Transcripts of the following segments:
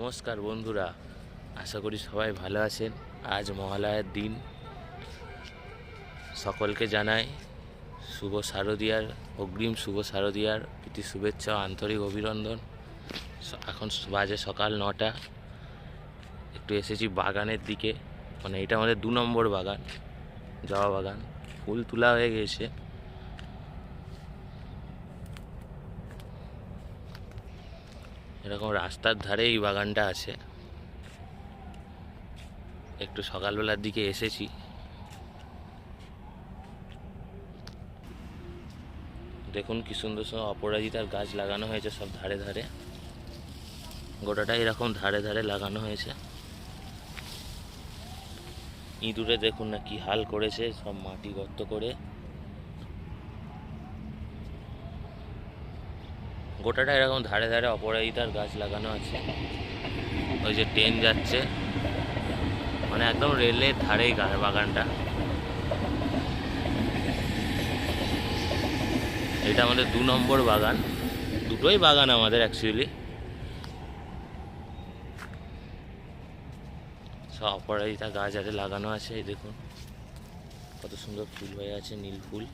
নমস্কার বন্ধুরা, আশা করি সবাই ভালো আছেন। আজ মহালয়ার দিন, সকলকে জানাই শুভ শারদীয়ার অগ্রিম শুভ শারদীয়ার প্রীতি শুভেচ্ছা ও আন্তরিক অভিনন্দন। এখন বাজে সকাল 9টা। একটু এসেছি বাগানের দিকে, মানে এটা আমাদের 2 নম্বর বাগান, জবা বাগান। ফুল তোলা হয়ে গেছে। এরকম রাস্তার ধারে এই বাগানটা আছে। একটু সকালবেলার দিকে এসেছি। দেখুন কি সুন্দর সুন্দর অপরাজিতার গাছ লাগানো হয়েছে সব ধারে ধারে। গোটাটা এরকম ধারে ধারে লাগানো হয়েছে। ইঁদুরে দেখুন না কি হাল করেছে, সব মাটি গর্ত করে। গোটাটা এরকম ধারে ধারে অপরাজিতার গাছ লাগানো আছে। ওই যে ট্রেন যাচ্ছে, মানে একদম রেলের ধারেই বাগানটা। এটা আমাদের 2 নম্বর বাগান। দুটোই বাগান আমাদের অ্যাকচুয়ালি। সব অপরাজিতা গাছ আরে লাগানো আছে। এই দেখুন কত সুন্দর ফুল হয়ে আছে, নীল ফুল।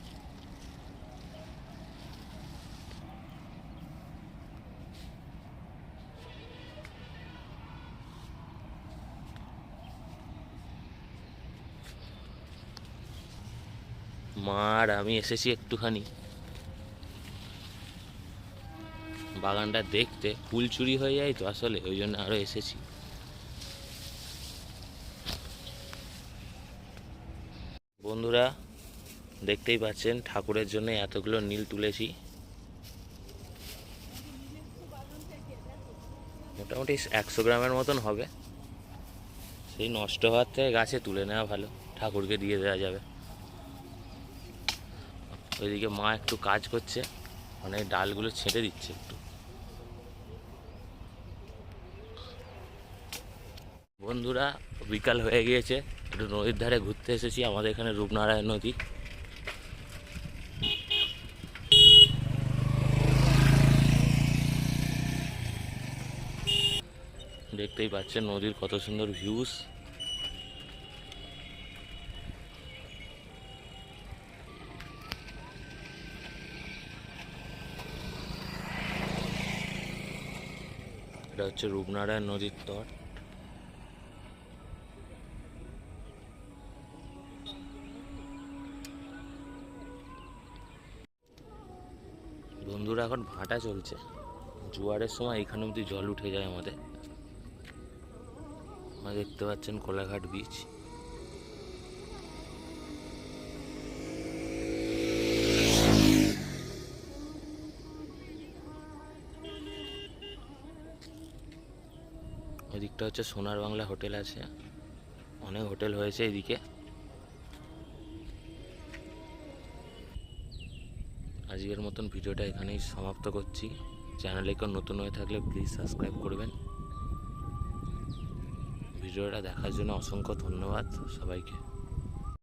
মা আর আমি এসেছি একটুখানি বাগানটা দেখতে। ফুল চুরি হয়ে যায় তো আসলে, ওই জন্য আরো এসেছি। বন্ধুরা দেখতেই পাচ্ছেন ঠাকুরের জন্য এতগুলো নীল তুলেছি। মোটামুটি 100 গ্রামের মতন হবে। সেই নষ্ট হওয়ার থেকে গাছে তুলে নেওয়া ভালো, ঠাকুরকে দিয়ে দেওয়া যাবে। ওইদিকে মা একটু কাজ করছে, মানে ডালগুলো ছেঁটে দিচ্ছে একটু। বন্ধুরা বিকাল হয়ে গিয়েছে, একটু নদীর ধারে ঘুরতে এসেছি। আমাদের এখানে রূপনারায়ণ নদী। দেখতেই পাচ্ছেন নদীর কত সুন্দর ভিউস। এটা হচ্ছে রূপনারায়ণ নদীর তট। বন্ধুরা এখন ভাটা চলছে। জোয়ারের সময় এখানে অব্দি জল উঠে যায় আমাদের। দেখতে পাচ্ছেন কোলাঘাট বিচ। এদিকটা হচ্ছে সোনার বাংলা হোটেল আছে, অনেক হোটেল হয়েছে এদিকে। আজকের মতন ভিডিওটা এখানেই সমাপ্ত করছি। চ্যানেলে কেউ নতুন হয়ে থাকলে প্লিজ সাবস্ক্রাইব করবেন। ভিডিওটা দেখার জন্য অসংখ্য ধন্যবাদ সবাইকে।